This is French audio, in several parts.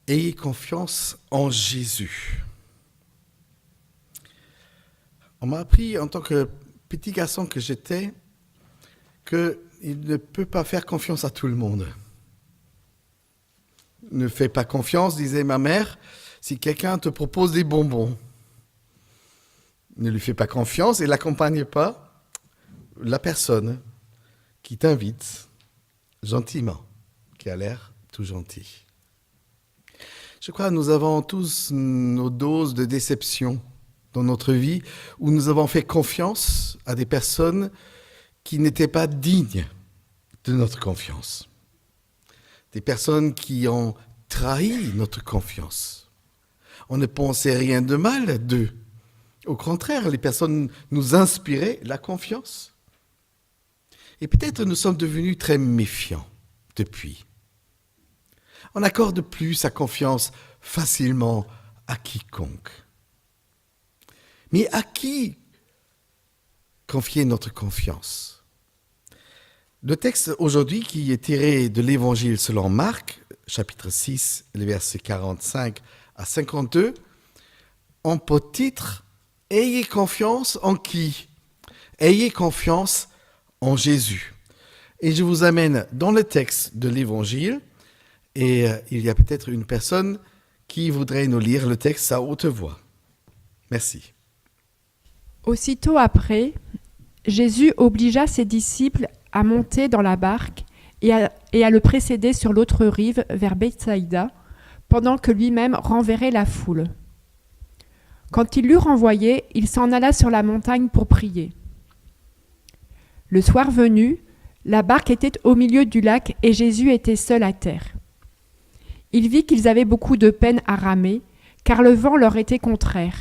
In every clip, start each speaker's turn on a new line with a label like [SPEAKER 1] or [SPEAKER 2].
[SPEAKER 1] Ayez confiance en Jésus. On m'a appris en tant que petit garçon que j'étais qu'il ne peut pas faire confiance à tout le monde. Ne fais pas confiance, disait ma mère, si quelqu'un te propose des bonbons. Ne lui fais pas confiance et l'accompagne pas la personne qui t'invite gentiment, qui a l'air tout gentil. Je crois que nous avons tous nos doses de déception dans notre vie où nous avons fait confiance à des personnes qui n'étaient pas dignes de notre confiance. Des personnes qui ont trahi notre confiance. On ne pensait rien de mal d'eux. Au contraire, les personnes nous inspiraient la confiance. Et peut-être nous sommes devenus très méfiants depuis. On n'accorde plus sa confiance facilement à quiconque. Mais à qui confier notre confiance ? Le texte aujourd'hui qui est tiré de l'Évangile selon Marc, chapitre 6, les versets 45 à 52, ont pour titre « Ayez confiance en qui ? Ayez confiance en Jésus ». Et je vous amène dans le texte de l'Évangile, et il y a peut-être une personne qui voudrait nous lire le texte à haute voix. Merci.
[SPEAKER 2] Aussitôt après, Jésus obligea ses disciples à monter dans la barque et à le précéder sur l'autre rive vers Bethsaïda, pendant que lui-même renverrait la foule. Quand il l'eut renvoyé, il s'en alla sur la montagne pour prier. Le soir venu, la barque était au milieu du lac et Jésus était seul à terre. Il vit qu'ils avaient beaucoup de peine à ramer, car le vent leur était contraire.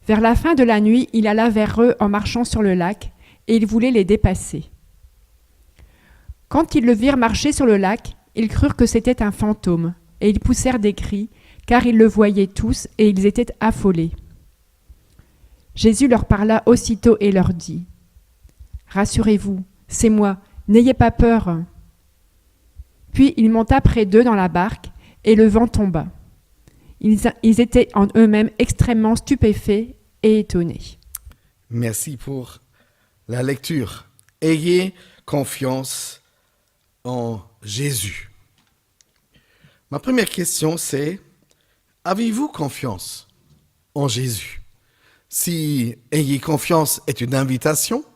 [SPEAKER 2] Vers la fin de la nuit, il alla vers eux en marchant sur le lac, et il voulait les dépasser. Quand ils le virent marcher sur le lac, ils crurent que c'était un fantôme, et ils poussèrent des cris, car ils le voyaient tous, et ils étaient affolés. Jésus leur parla aussitôt et leur dit : « Rassurez-vous, c'est moi, n'ayez pas peur. » Puis il monta près d'eux dans la barque, et le vent tomba. Ils étaient en eux-mêmes extrêmement stupéfaits et étonnés.
[SPEAKER 1] Merci pour la lecture. Ayez confiance en Jésus. Ma première question, c'est: avez-vous confiance en Jésus ? Si ayez confiance est une invitation,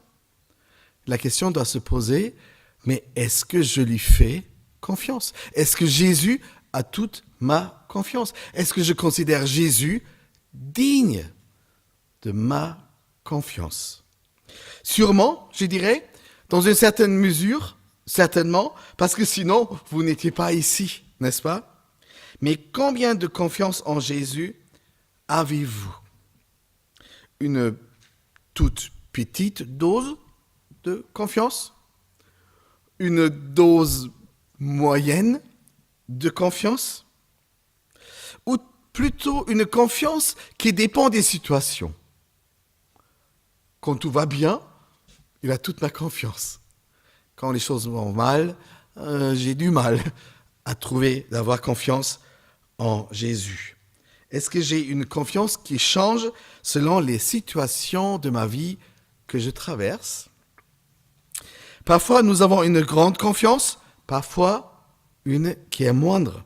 [SPEAKER 1] la question doit se poser, mais est-ce que je lui fais confiance ? Est-ce que Jésus a toute ma confiance ? Est-ce que je considère Jésus digne de ma confiance ? Sûrement, je dirais, dans une certaine mesure, certainement, parce que sinon, vous n'étiez pas ici, n'est-ce pas ? Mais combien de confiance en Jésus avez-vous ? Une toute petite dose de confiance ? Une dose moyenne de confiance ? Ou plutôt une confiance qui dépend des situations ? Quand tout va bien, il a toute ma confiance. Quand les choses vont mal, j'ai du mal à d'avoir confiance en Jésus. Est-ce que j'ai une confiance qui change selon les situations de ma vie que je traverse ? Parfois, nous avons une grande confiance, parfois une qui est moindre.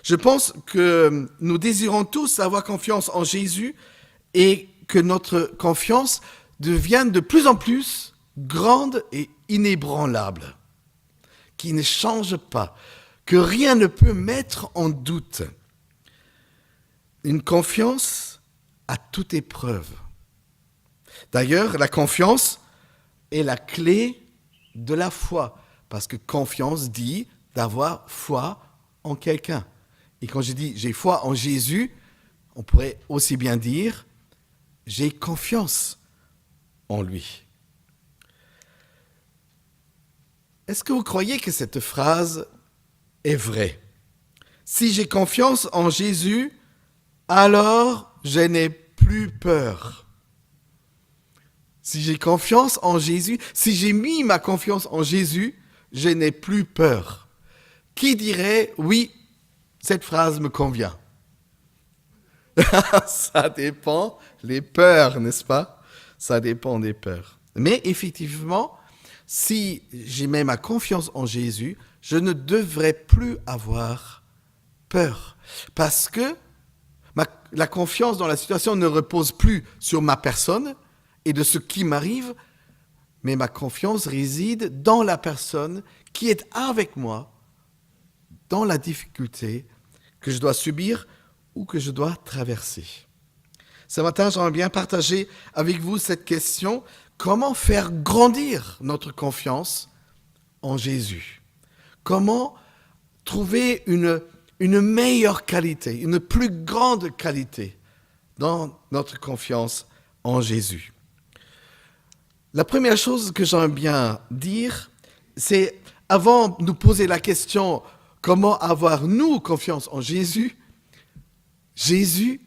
[SPEAKER 1] Je pense que nous désirons tous avoir confiance en Jésus et que notre confiance devienne de plus en plus grande et inébranlable, qui ne change pas, que rien ne peut mettre en doute. Une confiance à toute épreuve. D'ailleurs, la confiance est la clé de la foi, parce que confiance dit d'avoir foi en quelqu'un. Et quand je dis j'ai foi en Jésus, on pourrait aussi bien dire j'ai confiance en lui. Est-ce que vous croyez que cette phrase est vraie ? Si j'ai confiance en Jésus, alors je n'ai plus peur. Si j'ai confiance en Jésus, si j'ai mis ma confiance en Jésus, je n'ai plus peur. Qui dirait, oui, Cette phrase me convient. Ça dépend les peurs, n'est-ce pas? Ça dépend des peurs. Mais effectivement, si j'y mets ma confiance en Jésus, je ne devrais plus avoir peur. Parce que la confiance dans la situation ne repose plus sur ma personne et de ce qui m'arrive, mais ma confiance réside dans la personne qui est avec moi dans la difficulté que je dois subir ou que je dois traverser. Ce matin, j'aimerais bien partager avec vous cette question: comment faire grandir notre confiance en Jésus? Comment trouver une meilleure qualité, une plus grande qualité dans notre confiance en Jésus? La première chose que j'aimerais bien dire, c'est, avant de nous poser la question comment avoir nous confiance en Jésus, Jésus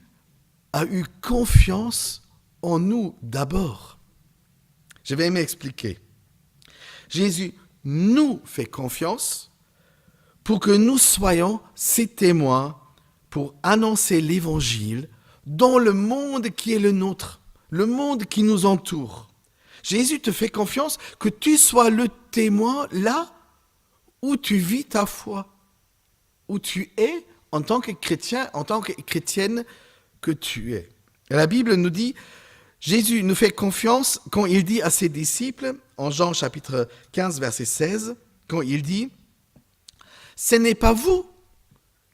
[SPEAKER 1] a eu confiance en nous d'abord. Je vais m'expliquer. Jésus nous fait confiance pour que nous soyons ses témoins pour annoncer l'Évangile dans le monde qui est le nôtre, le monde qui nous entoure. Jésus te fait confiance que tu sois le témoin là où tu vis ta foi, où tu es en tant que chrétien, en tant que chrétienne que tu es. Et la Bible nous dit, Jésus nous fait confiance quand il dit à ses disciples, en Jean chapitre 15, verset 16, quand il dit « Ce n'est pas vous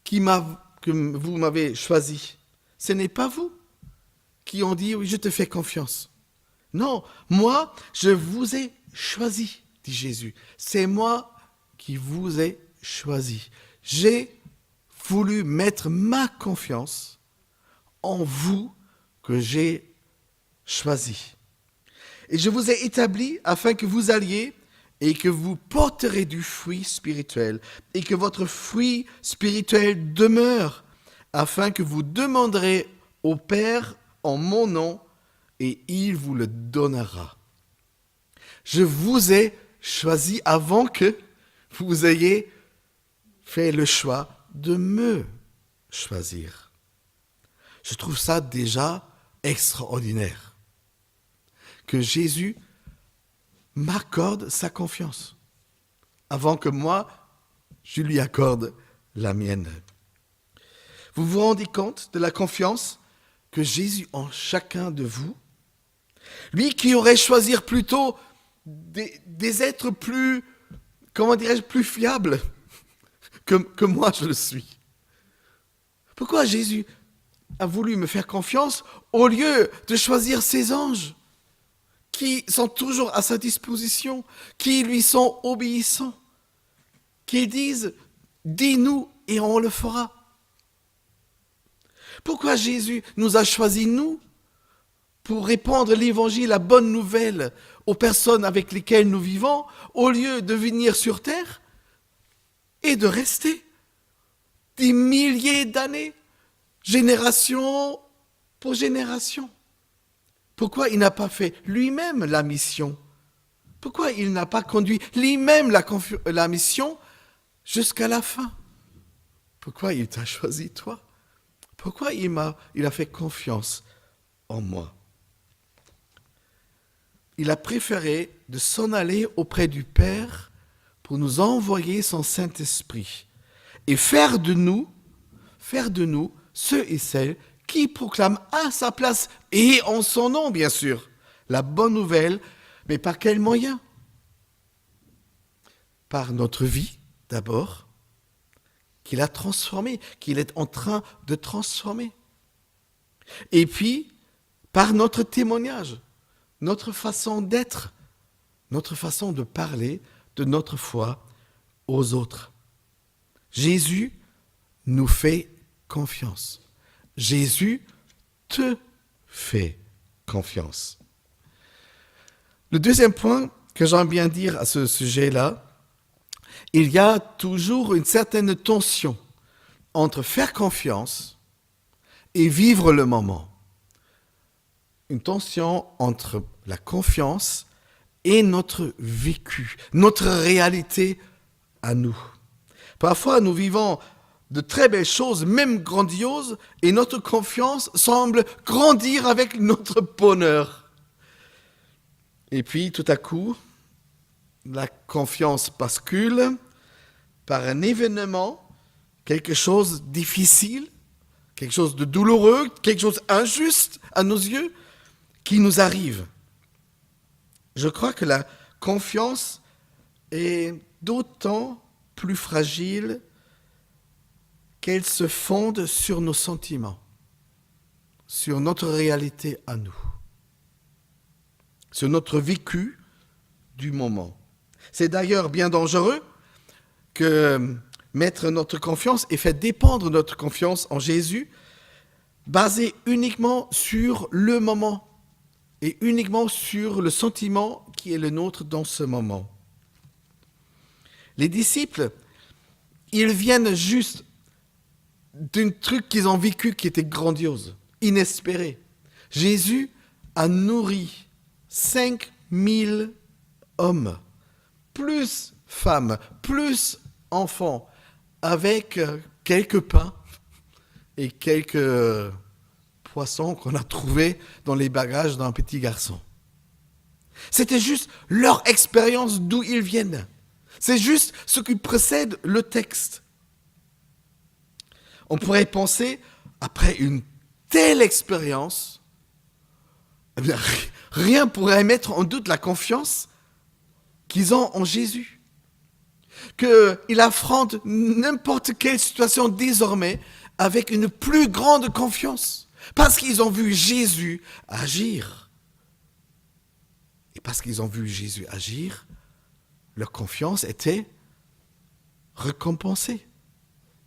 [SPEAKER 1] que vous m'avez choisi, ce n'est pas vous qui ont dit « Oui, je te fais confiance ». Non, moi, je vous ai choisi, dit Jésus. C'est moi qui vous ai choisi. J'ai voulu mettre ma confiance en vous que j'ai choisi. Et je vous ai établi afin que vous alliez et que vous porterez du fruit spirituel et que votre fruit spirituel demeure, afin que vous demanderez au Père en mon nom et il vous le donnera. Je vous ai choisi avant que vous ayez fait le choix de me choisir. Je trouve ça déjà extraordinaire que Jésus m'accorde sa confiance avant que moi, je lui accorde la mienne. Vous vous rendez compte de la confiance que Jésus a en chacun de vous? Lui qui aurait choisi plutôt des êtres plus, comment dirais-je, plus fiables que moi je le suis. Pourquoi Jésus a voulu me faire confiance au lieu de choisir ses anges qui sont toujours à sa disposition, qui lui sont obéissants, qui disent « dis-nous et on le fera ». Pourquoi Jésus nous a choisis, nous, pour répandre l'évangile, la bonne nouvelle aux personnes avec lesquelles nous vivons, au lieu de venir sur terre et de rester des milliers d'années, génération pour génération? Pourquoi il n'a pas fait lui-même la mission? Pourquoi il n'a pas conduit lui-même la mission jusqu'à la fin? Pourquoi il t'a choisi, toi? Pourquoi il a fait confiance en moi? Il a préféré de s'en aller auprès du Père pour nous envoyer son Saint-Esprit et faire de nous ceux et celles qui proclament à sa place et en son nom, bien sûr, la bonne nouvelle. Mais par quel moyen? Par notre vie, d'abord, qu'il a transformée, qu'il est en train de transformer. Et puis, par notre témoignage, notre façon d'être, notre façon de parler de notre foi aux autres. Jésus nous fait confiance. Jésus te fait confiance. Le deuxième point que j'aime bien dire à ce sujet-là, il y a toujours une certaine tension entre faire confiance et vivre le moment. Une tension entre la confiance et notre vécu, notre réalité à nous. Parfois, nous vivons de très belles choses, même grandioses, et notre confiance semble grandir avec notre bonheur. Et puis, tout à coup, la confiance bascule par un événement, quelque chose de difficile, quelque chose de douloureux, quelque chose d'injuste à nos yeux, qui nous arrive. Je crois que la confiance est d'autant plus fragile qu'elle se fonde sur nos sentiments, sur notre réalité à nous, sur notre vécu du moment. C'est d'ailleurs bien dangereux que mettre notre confiance et faire dépendre notre confiance en Jésus basée uniquement sur le moment et uniquement sur le sentiment qui est le nôtre dans ce moment. Les disciples, ils viennent juste d'un truc qu'ils ont vécu qui était grandiose, inespéré. Jésus a nourri 5000 hommes, plus femmes, plus enfants, avec quelques pains et quelques poissons qu'on a trouvés dans les bagages d'un petit garçon. C'était juste leur expérience d'où ils viennent. C'est juste ce qui précède le texte. On pourrait penser, après une telle expérience, eh bien, rien pourrait mettre en doute la confiance qu'ils ont en Jésus. Qu'ils affrontent n'importe quelle situation désormais avec une plus grande confiance. Parce qu'ils ont vu Jésus agir. Et parce qu'ils ont vu Jésus agir, leur confiance était récompensée,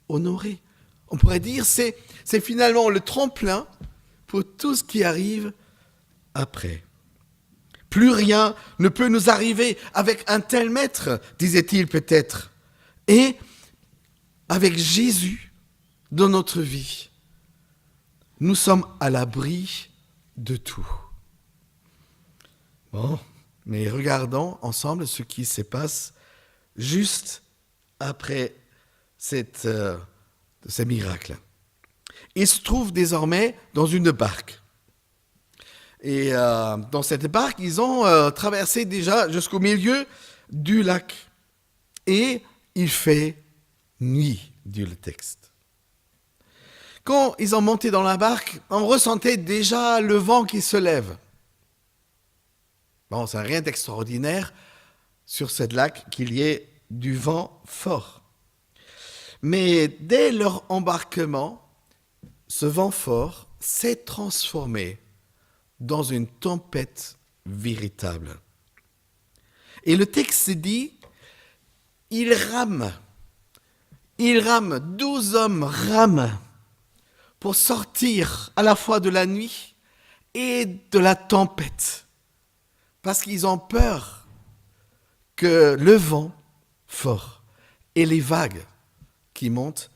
[SPEAKER 1] honorée. On pourrait dire c'est finalement le tremplin pour tout ce qui arrive après. Plus rien ne peut nous arriver avec un tel maître, disait-il peut-être. Et avec Jésus dans notre vie, nous sommes à l'abri de tout. Bon, mais regardons ensemble ce qui se passe juste après ces miracles. Ils se trouvent désormais dans une barque. Et dans cette barque, ils ont traversé déjà jusqu'au milieu du lac. Et il fait nuit, dit le texte. Quand ils ont monté dans la barque, on ressentait déjà le vent qui se lève. Bon, c'est rien d'extraordinaire sur ce lac qu'il y ait du vent fort. Mais dès leur embarquement, ce vent fort s'est transformé dans une tempête véritable. Et le texte dit, ils rament, 12 hommes rament pour sortir à la fois de la nuit et de la tempête, parce qu'ils ont peur que le vent fort et les vagues qui montent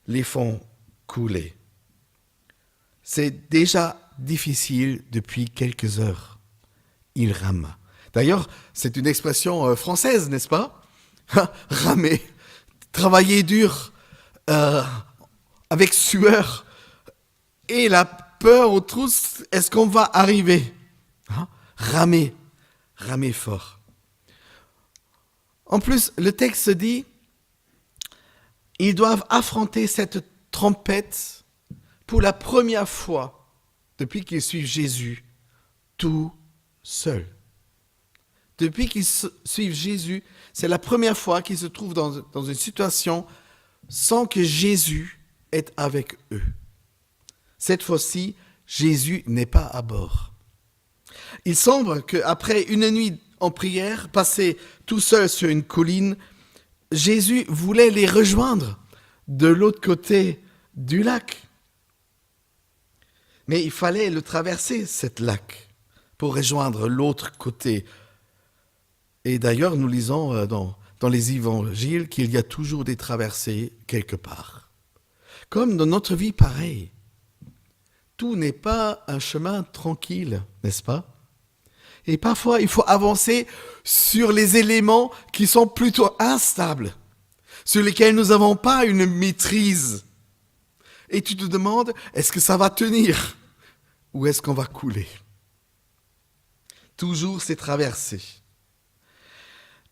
[SPEAKER 1] les font couler. C'est déjà difficile depuis quelques heures. Ils rament. D'ailleurs, c'est une expression française, n'est-ce pas? Ramer, travailler dur, avec sueur, et la peur aux trousses, est-ce qu'on va arriver? Ramer fort. En plus, le texte dit, ils doivent affronter cette tempête pour la première fois depuis qu'ils suivent Jésus tout seuls. Depuis qu'ils suivent Jésus, c'est la première fois qu'ils se trouvent dans une situation sans que Jésus est avec eux. Cette fois-ci, Jésus n'est pas à bord. Il semble qu'après une nuit en prière, passée tout seul sur une colline, Jésus voulait les rejoindre de l'autre côté du lac. Mais il fallait le traverser, cet lac, pour rejoindre l'autre côté. Et d'ailleurs, nous lisons dans les évangiles qu'il y a toujours des traversées quelque part. Comme dans notre vie, pareil. Tout n'est pas un chemin tranquille, n'est-ce pas? Et parfois, il faut avancer sur les éléments qui sont plutôt instables, sur lesquels nous n'avons pas une maîtrise. Et tu te demandes, est-ce que ça va tenir ou est-ce qu'on va couler? Toujours ces traversées.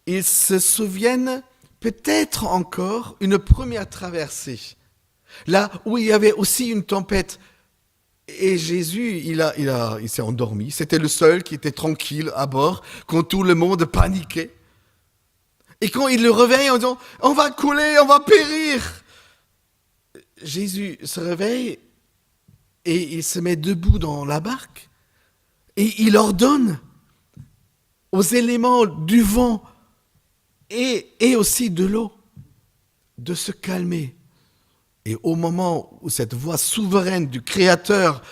[SPEAKER 1] Ils se souviennent peut-être encore une première traversée, là où il y avait aussi une tempête. Et Jésus, il s'est endormi. C'était le seul qui était tranquille à bord quand tout le monde paniquait. Et quand il le réveille en disant « On va couler, on va périr !» Jésus se réveille et il se met debout dans la barque et il ordonne aux éléments du vent et aussi de l'eau de se calmer. Et au moment où cette voix souveraine du Créateur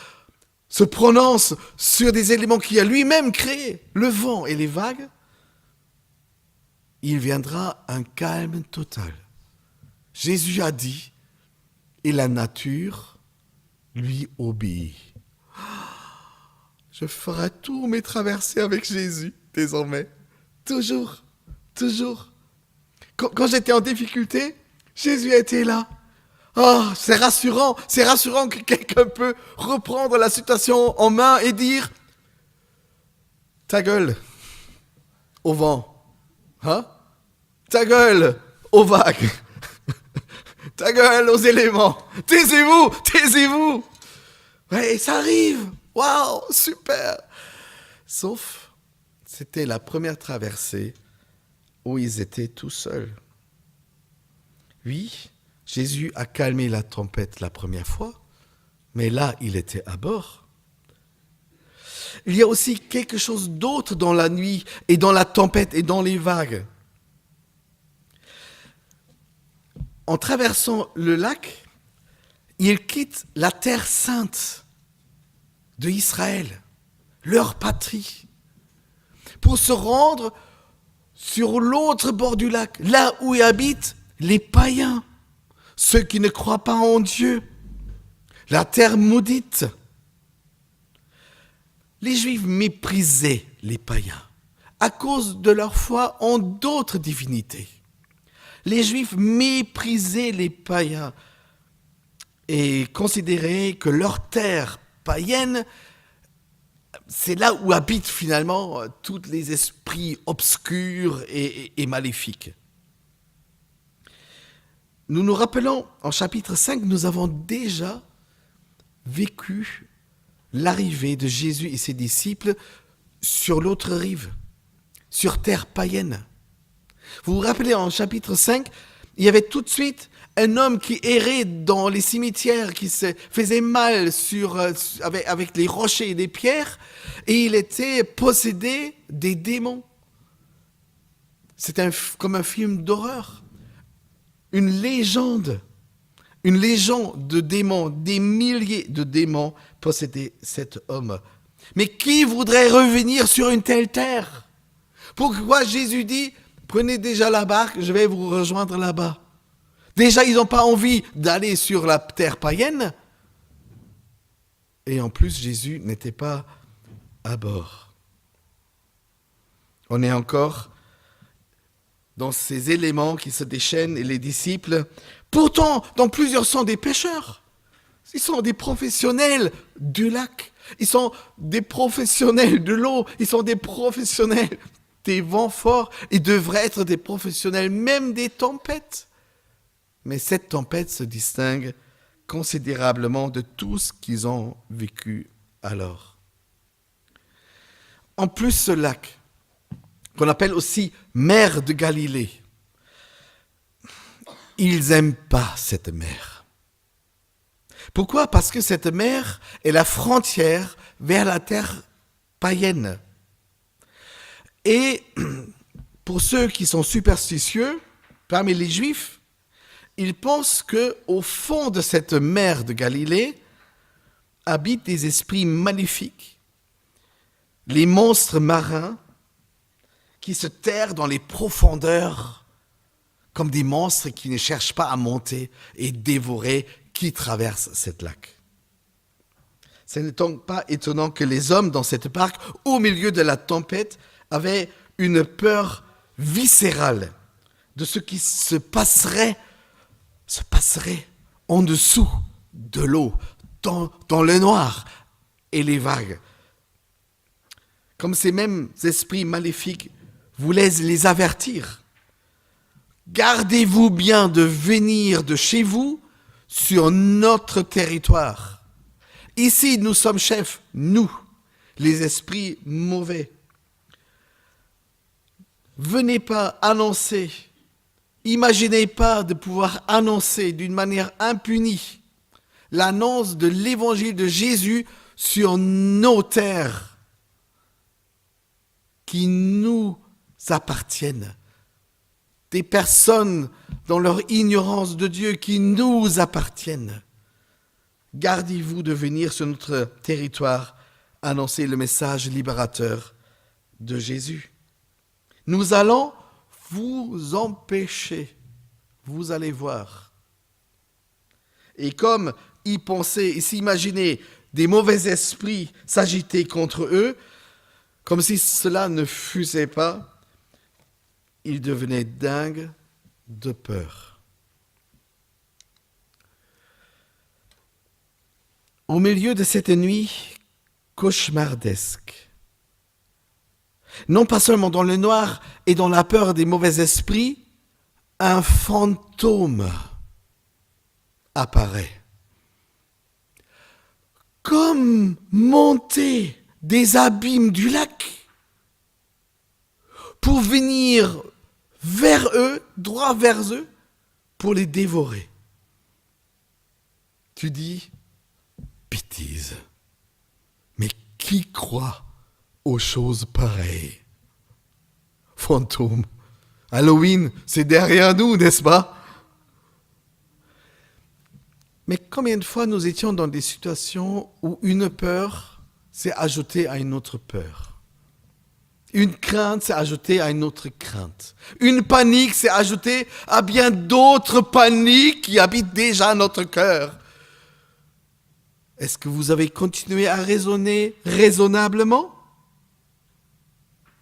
[SPEAKER 1] se prononce sur des éléments qu'il a lui-même créés, le vent et les vagues, il viendra un calme total. Jésus a dit, et la nature lui obéit. Je ferai tous mes traversées avec Jésus, désormais. Toujours, toujours. Quand j'étais en difficulté, Jésus était là. Oh, c'est rassurant que quelqu'un peut reprendre la situation en main et dire « Ta gueule au vent, hein? Ta gueule aux vagues, ta gueule aux éléments, taisez-vous, taisez-vous !» Ouais, ça arrive, waouh, super. Sauf, c'était la première traversée où ils étaient tout seuls. Oui, Jésus a calmé la tempête la première fois, mais là, il était à bord. Il y a aussi quelque chose d'autre dans la nuit et dans la tempête et dans les vagues. En traversant le lac, ils quittent la terre sainte de Israël, leur patrie, pour se rendre sur l'autre bord du lac, là où habitent les païens, ceux qui ne croient pas en Dieu, la terre maudite. Les Juifs méprisaient les païens à cause de leur foi en d'autres divinités. Les Juifs méprisaient les païens et considéraient que leur terre païenne, c'est là où habitent finalement tous les esprits obscurs et maléfiques. Nous nous rappelons, en chapitre 5, nous avons déjà vécu l'arrivée de Jésus et ses disciples sur l'autre rive, sur terre païenne. Vous vous rappelez, en chapitre 5, il y avait tout de suite un homme qui errait dans les cimetières, qui se faisait mal avec les rochers et les pierres, et il était possédé des démons. C'était comme un film d'horreur. Une légende de démons, des milliers de démons possédaient cet homme. Mais qui voudrait revenir sur une telle terre? Pourquoi Jésus dit, prenez déjà la barque, je vais vous rejoindre là-bas. Déjà, ils n'ont pas envie d'aller sur la terre païenne. Et en plus, Jésus n'était pas à bord. On est encore dans ces éléments qui se déchaînent et les disciples, pourtant, dans plusieurs sont des pêcheurs. Ils sont des professionnels du lac. Ils sont des professionnels de l'eau. Ils sont des professionnels des vents forts. Ils devraient être des professionnels même des tempêtes. Mais cette tempête se distingue considérablement de tout ce qu'ils ont vécu alors. En plus, ce lac, qu'on appelle aussi mer de Galilée, ils n'aiment pas cette mer. Pourquoi? Parce que cette mer est la frontière vers la terre païenne. Et pour ceux qui sont superstitieux, parmi les Juifs, ils pensent qu'au fond de cette mer de Galilée habitent des esprits maléfiques, les monstres marins qui se terrent dans les profondeurs comme des monstres qui ne cherchent pas à monter et dévorer qui traverse cette lac. Ce n'est donc pas étonnant que les hommes dans cette barque, au milieu de la tempête, avaient une peur viscérale de ce qui se passerait en dessous de l'eau, dans le noir et les vagues. Comme ces mêmes esprits maléfiques voulaient les avertir. Gardez-vous bien de venir de chez vous sur notre territoire. Ici, nous sommes chefs, nous, les esprits mauvais. Venez pas annoncer, imaginez pas de pouvoir annoncer d'une manière impunie l'annonce de l'évangile de Jésus sur nos terres qui nous appartiennent. Des personnes dans leur ignorance de Dieu qui nous appartiennent. Gardez-vous de venir sur notre territoire annoncer le message libérateur de Jésus. Nous allons vous empêcher, vous allez voir. Et comme y penser et s'imaginer des mauvais esprits s'agiter contre eux, comme si cela ne fusait pas, ils devenaient dingues de peur. Au milieu de cette nuit cauchemardesque, non pas seulement dans le noir et dans la peur des mauvais esprits, un fantôme apparaît. Comme monter des abîmes du lac pour venir vers eux, droit vers eux, pour les dévorer. Tu dis, bêtise, mais qui croit aux choses pareilles? Fantôme, Halloween, c'est derrière nous, n'est-ce pas? Mais combien de fois nous étions dans des situations où une peur s'est ajoutée à une autre peur? Une crainte s'est ajoutée à une autre crainte. Une panique s'est ajoutée à bien d'autres paniques qui habitent déjà notre cœur. Est-ce que vous avez continué à raisonner raisonnablement?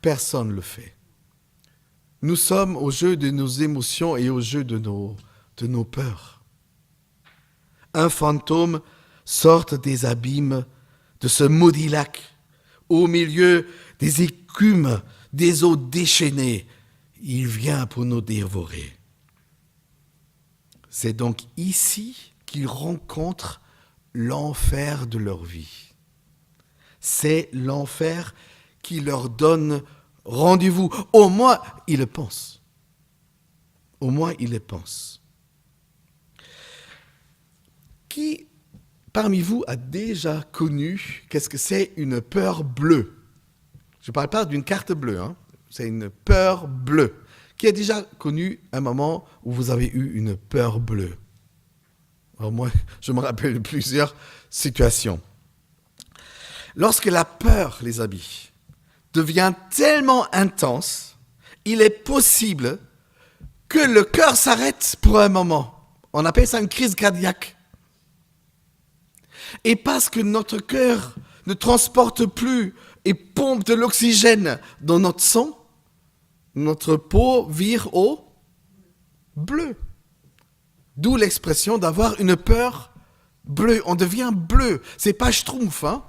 [SPEAKER 1] Personne ne le fait. Nous sommes au jeu de nos émotions et au jeu de nos peurs. Un fantôme sort des abîmes de ce maudit lac, au milieu des écumes, des eaux déchaînées. Il vient pour nous dévorer. C'est donc ici qu'ils rencontrent l'enfer de leur vie. C'est l'enfer qui leur donne rendez-vous. Au moins, ils le pensent. Au moins, ils le pensent. Qui, parmi vous, a déjà connu qu'est-ce que c'est une peur bleue? Je ne parle pas d'une carte bleue, hein. C'est une peur bleue. Qui a déjà connu un moment où vous avez eu une peur bleue? Alors moi, je me rappelle de plusieurs situations. Lorsque la peur, les amis, devient tellement intense, il est possible que le cœur s'arrête pour un moment. On appelle ça une crise cardiaque. Et parce que notre cœur ne transporte plus et pompe de l'oxygène dans notre sang, notre peau vire au bleu. D'où l'expression d'avoir une peur bleue. On devient bleu. C'est pas schtroumpf, hein.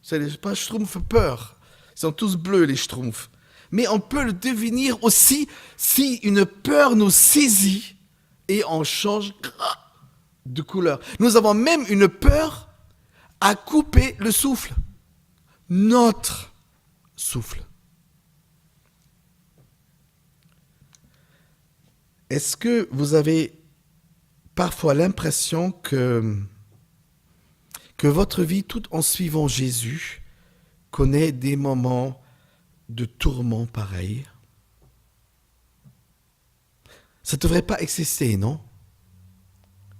[SPEAKER 1] C'est pas schtroumpf peur. Ils sont tous bleus, les schtroumpfs. Mais on peut le devenir aussi si une peur nous saisit et on change de couleur. Nous avons même une peur à couper le souffle. Notre souffle. Est-ce que vous avez parfois l'impression que votre vie, tout en suivant Jésus, connaît des moments de tourment pareils? Ça ne devrait pas exister, non?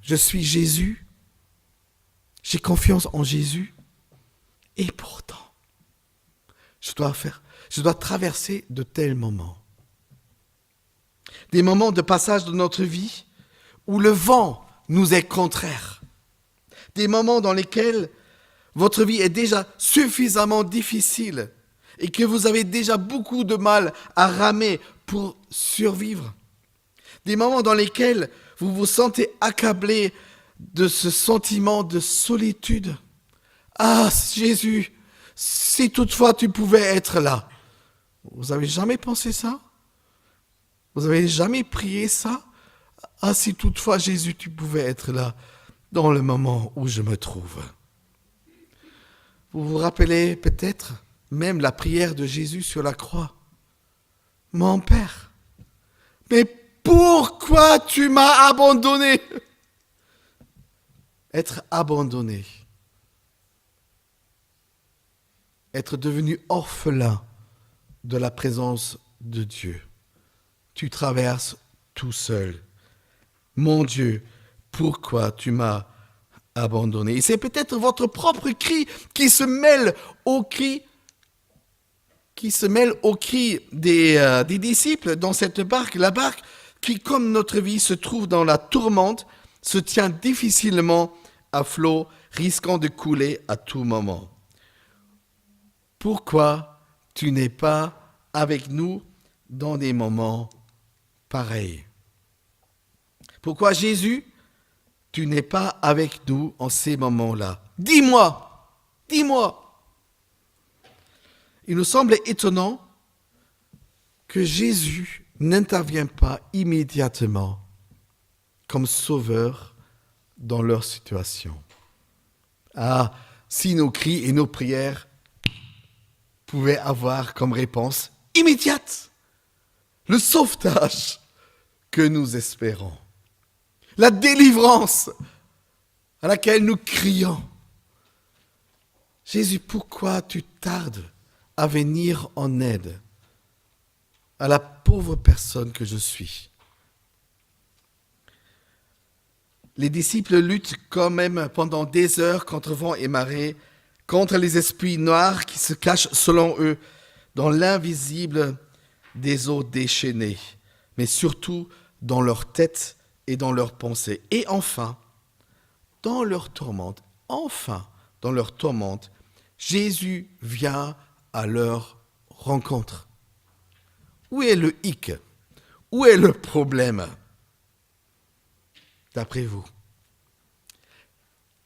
[SPEAKER 1] Je suis Jésus, j'ai confiance en Jésus, et pourtant, je dois traverser de tels moments. Des moments de passage de notre vie où le vent nous est contraire. Des moments dans lesquels votre vie est déjà suffisamment difficile et que vous avez déjà beaucoup de mal à ramer pour survivre. Des moments dans lesquels vous vous sentez accablé de ce sentiment de solitude. Ah, Jésus, si toutefois tu pouvais être là. Vous avez jamais pensé ça? Vous avez jamais prié ça? Ah, si toutefois, Jésus, tu pouvais être là dans le moment où je me trouve. Vous vous rappelez peut-être même la prière de Jésus sur la croix. Mon Père, mais pourquoi tu m'as abandonné? Être abandonné. Être devenu orphelin de la présence de Dieu. Tu traverses tout seul. Mon Dieu, pourquoi tu m'as abandonné? Et c'est peut-être votre propre cri qui se mêle au cri des disciples dans cette barque. La barque qui, comme notre vie, se trouve dans la tourmente, se tient difficilement à flot, risquant de couler à tout moment. Pourquoi tu n'es pas avec nous dans des moments pareils? Pourquoi, Jésus, tu n'es pas avec nous en ces moments-là? Dis-moi. Il nous semble étonnant que Jésus n'intervient pas immédiatement comme sauveur dans leur situation. Ah, si nos cris et nos prières pouvaient avoir comme réponse immédiate le sauvetage que nous espérons, la délivrance à laquelle nous crions. Jésus, pourquoi tu tardes à venir en aide à la pauvre personne que je suis? Les disciples luttent quand même pendant des heures contre vent et marée, contre les esprits noirs qui se cachent selon eux dans l'invisible des eaux déchaînées, mais surtout dans leur tête et dans leurs pensées. Et enfin, dans leur tourmente, Jésus vient à leur rencontre. Où est le hic? Où est le problème? D'après vous,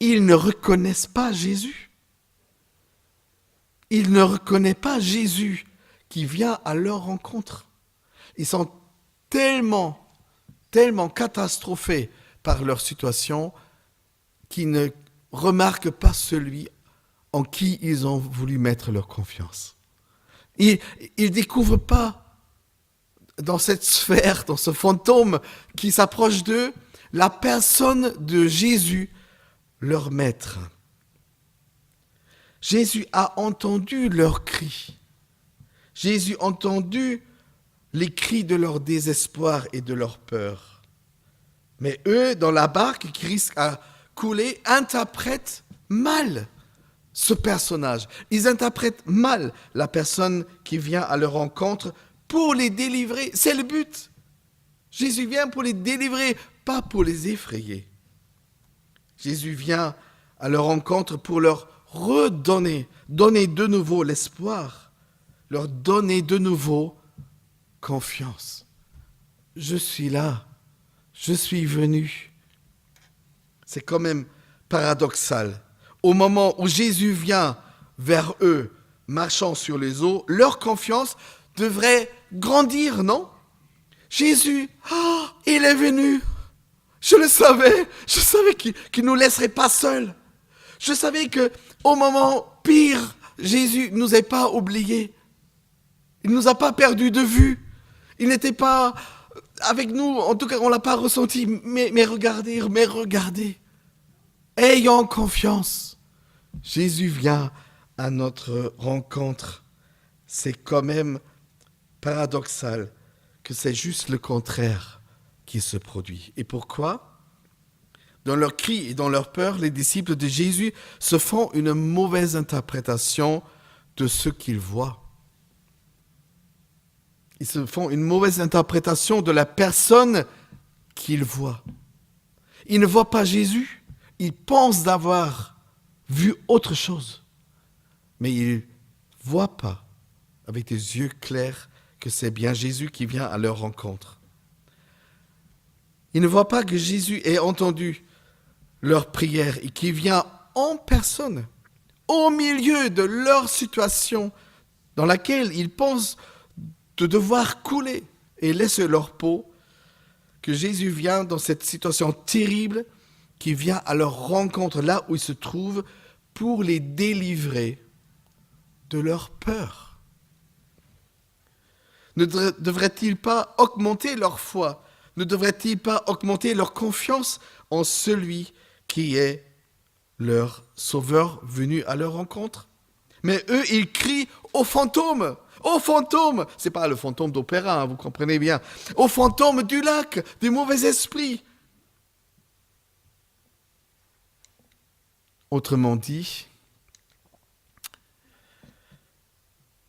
[SPEAKER 1] ils ne reconnaissent pas Jésus. Ils ne reconnaissent pas Jésus qui vient à leur rencontre. Ils sont tellement catastrophés par leur situation qu'ils ne remarquent pas celui en qui ils ont voulu mettre leur confiance. Ils ne découvrent pas dans cette sphère, dans ce fantôme qui s'approche d'eux, la personne de Jésus, leur maître. Jésus a entendu leurs cris. Jésus a entendu les cris de leur désespoir et de leur peur. Mais eux, dans la barque qui risque à couler, interprètent mal ce personnage. Ils interprètent mal la personne qui vient à leur rencontre pour les délivrer. C'est le but. Jésus vient pour les délivrer, pas pour les effrayer. Jésus vient à leur rencontre pour leur donner de nouveau l'espoir, leur donner de nouveau confiance. Je suis là, je suis venu. C'est quand même paradoxal. Au moment où Jésus vient vers eux, marchant sur les eaux, leur confiance devrait grandir, non? Jésus, il est venu. Je le savais. Je savais qu'il ne nous laisserait pas seuls. Je savais qu'au moment pire, Jésus ne nous a pas oubliés. Il ne nous a pas perdus de vue. Il n'était pas avec nous. En tout cas, on ne l'a pas ressenti. Mais regardez. Ayons confiance. Jésus vient à notre rencontre. C'est quand même paradoxal que c'est juste le contraire qui se produit. Et pourquoi? Dans leurs cris et dans leur peur, les disciples de Jésus se font une mauvaise interprétation de ce qu'ils voient. Ils se font une mauvaise interprétation de la personne qu'ils voient. Ils ne voient pas Jésus. Ils pensent d'avoir vu autre chose. Mais ils ne voient pas avec des yeux clairs que c'est bien Jésus qui vient à leur rencontre. Ils ne voient pas que Jésus ait entendu leur prière et qu'il vient en personne, au milieu de leur situation dans laquelle ils pensent de devoir couler et laisser leur peau, que Jésus vient dans cette situation terrible, qui vient à leur rencontre là où ils se trouvent pour les délivrer de leur peur. Ne devrait-il pas augmenter leur foi? Ne devrait-il pas augmenter leur confiance en celui qui est leur sauveur venu à leur rencontre? Mais eux, ils crient au fantôme. Au fantôme, c'est pas le fantôme d'opéra, vous comprenez bien. Au fantôme du lac, des mauvais esprits. Autrement dit,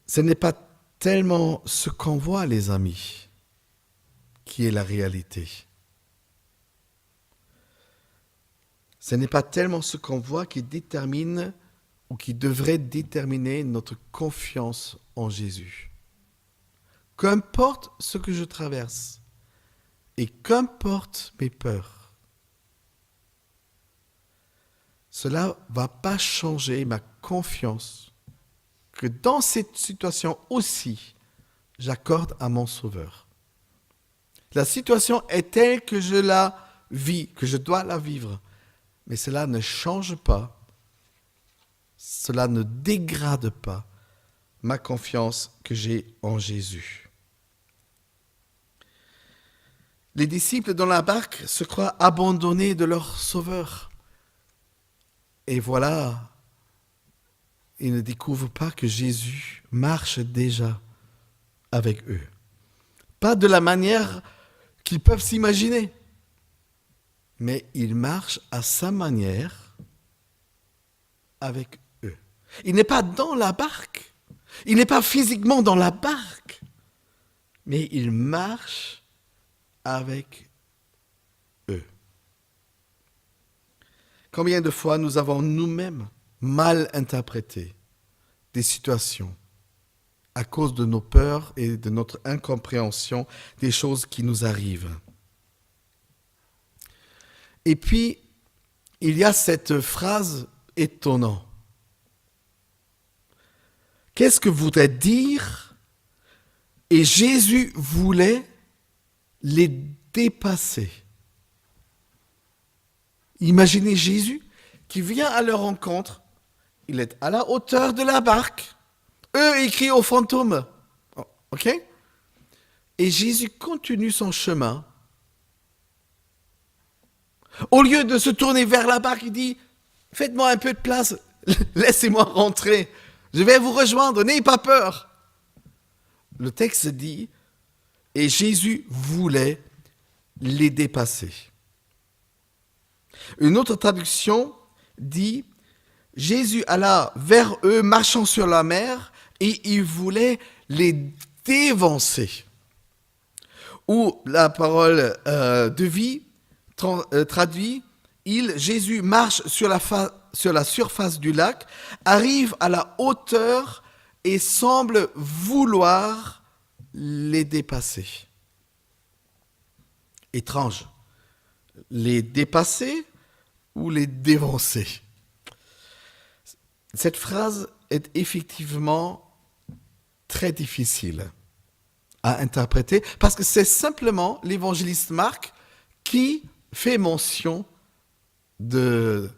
[SPEAKER 1] ce n'est pas tellement ce qu'on voit, les amis, qui est la réalité. Ce n'est pas tellement ce qu'on voit qui détermine ou qui devrait déterminer notre confiance en Jésus. Qu'importe ce que je traverse et qu'importe mes peurs, cela ne va pas changer ma confiance que dans cette situation aussi, j'accorde à mon Sauveur. La situation est telle que je la vis, que je dois la vivre, mais cela ne change pas. Cela ne dégrade pas ma confiance que j'ai en Jésus. Les disciples dans la barque se croient abandonnés de leur Sauveur. Et voilà, ils ne découvrent pas que Jésus marche déjà avec eux. Pas de la manière qu'ils peuvent s'imaginer, mais il marche à sa manière avec eux. Il n'est pas dans la barque, il n'est pas physiquement dans la barque, mais il marche avec eux. Combien de fois nous avons nous-mêmes mal interprété des situations à cause de nos peurs et de notre incompréhension des choses qui nous arrivent. Et puis, il y a cette phrase étonnante. Qu'est-ce que voudrait dire? Et Jésus voulait les dépasser. Imaginez Jésus qui vient à leur rencontre. Il est à la hauteur de la barque. Eux, ils crient au fantôme. OK? Et Jésus continue son chemin. Au lieu de se tourner vers la barque, il dit, faites-moi un peu de place, laissez-moi rentrer. Je vais vous rejoindre, n'ayez pas peur. Le texte dit, et Jésus voulait les dépasser. Une autre traduction dit, Jésus alla vers eux marchant sur la mer et il voulait les dévancer. Ou la parole de vie traduit, Jésus marche sur la surface du lac, arrive à la hauteur et semble vouloir les dépasser. Étrange. Les dépasser ou les dévancer? Cette phrase est effectivement très difficile à interpréter parce que c'est simplement l'évangéliste Marc qui fait mention de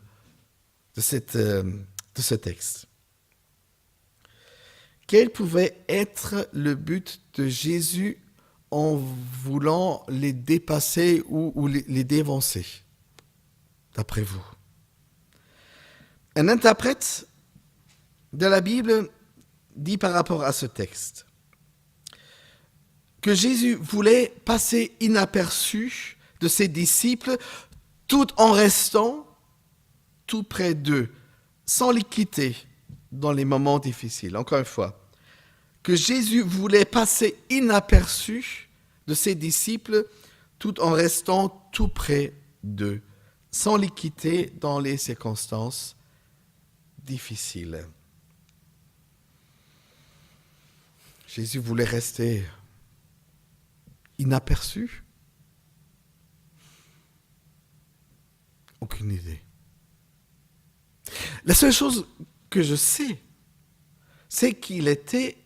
[SPEAKER 1] ce texte. Quel pouvait être le but de Jésus en voulant les dépasser ou les dévancer, d'après vous? Un interprète de la Bible dit par rapport à ce texte que Jésus voulait passer inaperçu de ses disciples tout en restant tout près d'eux, sans les quitter dans les moments difficiles. Encore une fois, que Jésus voulait passer inaperçu de ses disciples tout en restant tout près d'eux, sans les quitter dans les circonstances difficiles. Jésus voulait rester inaperçu? Aucune idée. La seule chose que je sais, c'est qu'il était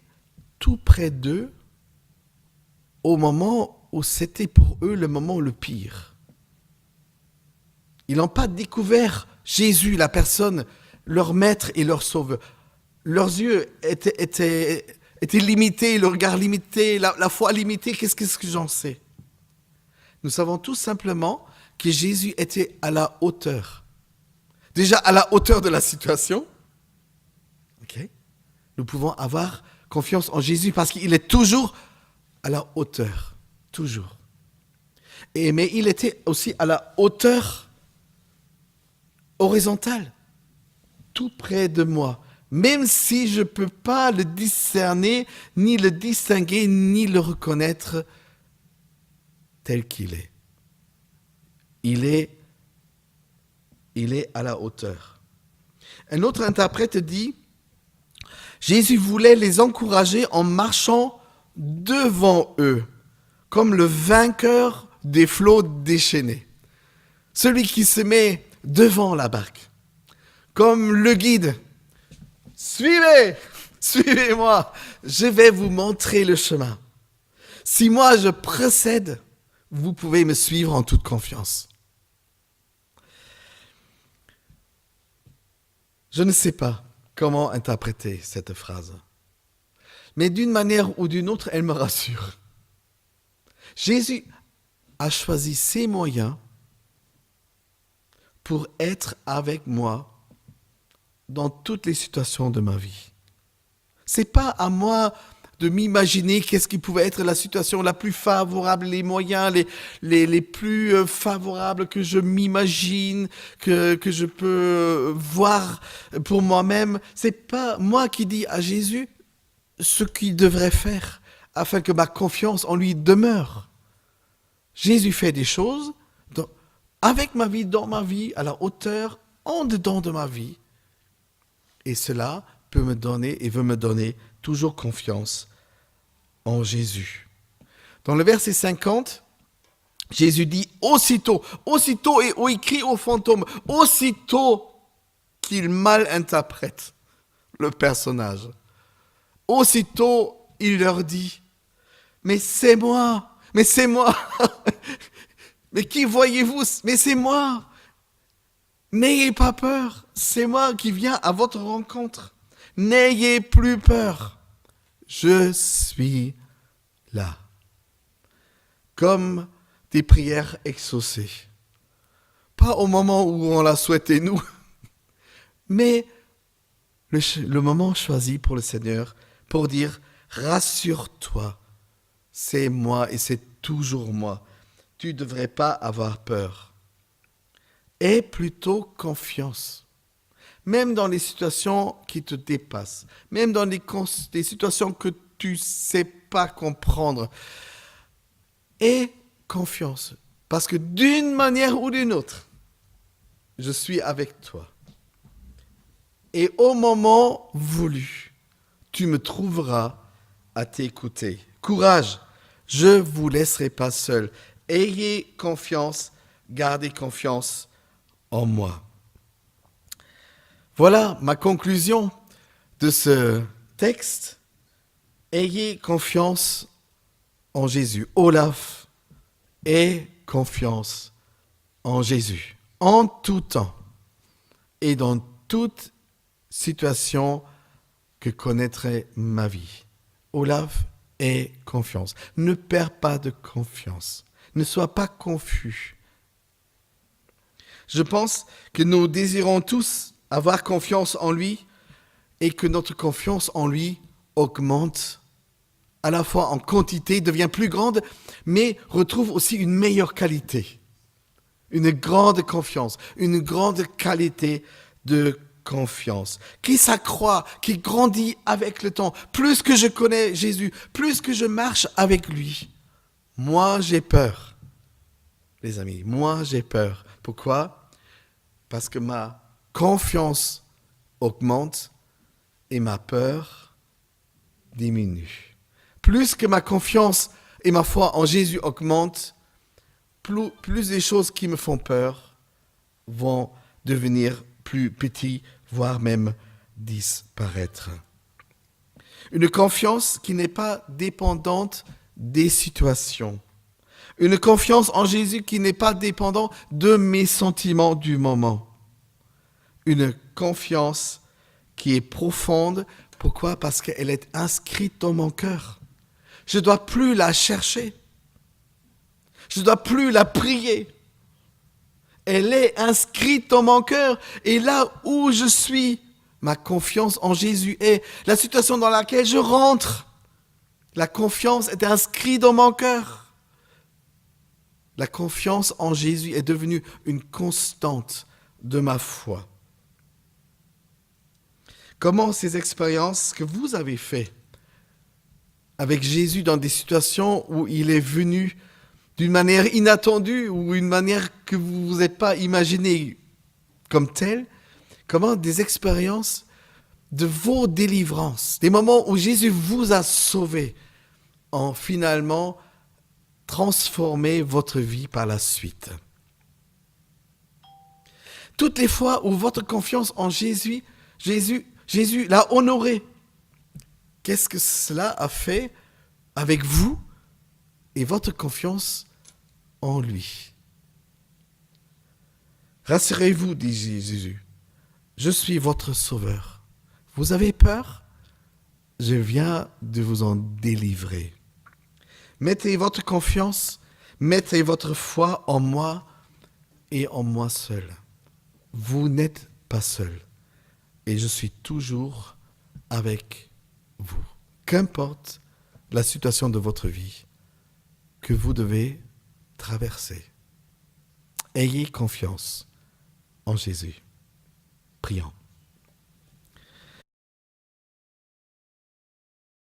[SPEAKER 1] tout près d'eux au moment où c'était pour eux le moment le pire. Ils n'ont pas découvert Jésus, la personne, leur maître et leur sauveur. Leurs yeux étaient limités, le regard limité, la foi limitée. Qu'est-ce que j'en sais? Nous savons tout simplement que Jésus était à la hauteur. Déjà à la hauteur de la situation. Okay. Nous pouvons avoir confiance en Jésus parce qu'il est toujours à la hauteur. Toujours. Mais il était aussi à la hauteur horizontale. Tout près de moi. Même si je ne peux pas le discerner, ni le distinguer, ni le reconnaître tel qu'il est. Il est à la hauteur. Un autre interprète dit, Jésus voulait les encourager en marchant devant eux, comme le vainqueur des flots déchaînés. Celui qui se met devant la barque, comme le guide. Suivez-moi, je vais vous montrer le chemin. Si moi je précède, vous pouvez me suivre en toute confiance. Je ne sais pas comment interpréter cette phrase, mais d'une manière ou d'une autre, elle me rassure. Jésus a choisi ses moyens pour être avec moi dans toutes les situations de ma vie. C'est pas à moi de m'imaginer qu'est-ce qui pouvait être la situation la plus favorable, les moyens les plus favorables que je m'imagine, que je peux voir pour moi-même. C'est pas moi qui dis à Jésus ce qu'il devrait faire afin que ma confiance en lui demeure. Jésus fait des choses avec ma vie, dans ma vie, à la hauteur, en dedans de ma vie. Et cela peut me donner et veut me donner toujours confiance en Jésus. Dans le verset 50, Jésus dit aussitôt, et il crie au fantôme, aussitôt qu'il mal interprète le personnage. Aussitôt, il leur dit, mais c'est moi, mais qui voyez-vous? Mais c'est moi. N'ayez pas peur, c'est moi qui viens à votre rencontre. N'ayez plus peur, je suis là. Comme des prières exaucées. Pas au moment où on l'a souhaité nous, mais le moment choisi pour le Seigneur pour dire « Rassure-toi, c'est moi et c'est toujours moi. Tu ne devrais pas avoir peur. » Aie plutôt confiance. Même dans les situations qui te dépassent, même dans des situations que tu ne sais pas comprendre. Aie confiance. Parce que d'une manière ou d'une autre, je suis avec toi. Et au moment voulu, tu me trouveras à t'écouter. Courage, je ne vous laisserai pas seul. Ayez confiance, gardez confiance en moi. Voilà ma conclusion de ce texte. Ayez confiance en Jésus. Olaf, aie confiance en Jésus. En tout temps et dans toute situation que connaîtrait ma vie. Olaf, aie confiance. Ne perds pas de confiance. Ne sois pas confus. Je pense que nous désirons tous avoir confiance en lui et que notre confiance en lui augmente à la fois en quantité, devient plus grande, mais retrouve aussi une meilleure qualité. Une grande confiance, une grande qualité de confiance, qui s'accroît, qui grandit avec le temps. Plus que je connais Jésus, plus que je marche avec lui, moi j'ai peur. Les amis, moi j'ai peur. Pourquoi? Parce que ma confiance augmente et ma peur diminue. Plus que ma confiance et ma foi en Jésus augmente, plus les choses qui me font peur vont devenir plus petites, voire même disparaître. Une confiance qui n'est pas dépendante des situations. Une confiance en Jésus qui n'est pas dépendante de mes sentiments du moment. Une confiance qui est profonde. Pourquoi? Parce qu'elle est inscrite dans mon cœur. Je ne dois plus la chercher. Je ne dois plus la prier. Elle est inscrite dans mon cœur. Et là où je suis, ma confiance en Jésus est. La situation dans laquelle je rentre, la confiance est inscrite dans mon cœur. La confiance en Jésus est devenue une constante de ma foi. Comment ces expériences que vous avez faites avec Jésus dans des situations où il est venu d'une manière inattendue ou une manière que vous ne vous êtes pas imaginé comme telle, comment des expériences de vos délivrances, des moments où Jésus vous a sauvé, ont finalement transformé votre vie par la suite. Toutes les fois où votre confiance en Jésus l'a honoré, qu'est-ce que cela a fait avec vous et votre confiance en lui? Rassurez-vous, dit Jésus, je suis votre sauveur. Vous avez peur? Je viens de vous en délivrer. Mettez votre confiance, mettez votre foi en moi et en moi seul. Vous n'êtes pas seul et je suis toujours avec vous. Qu'importe la situation de votre vie que vous devez traverser, ayez confiance en Jésus. Prions.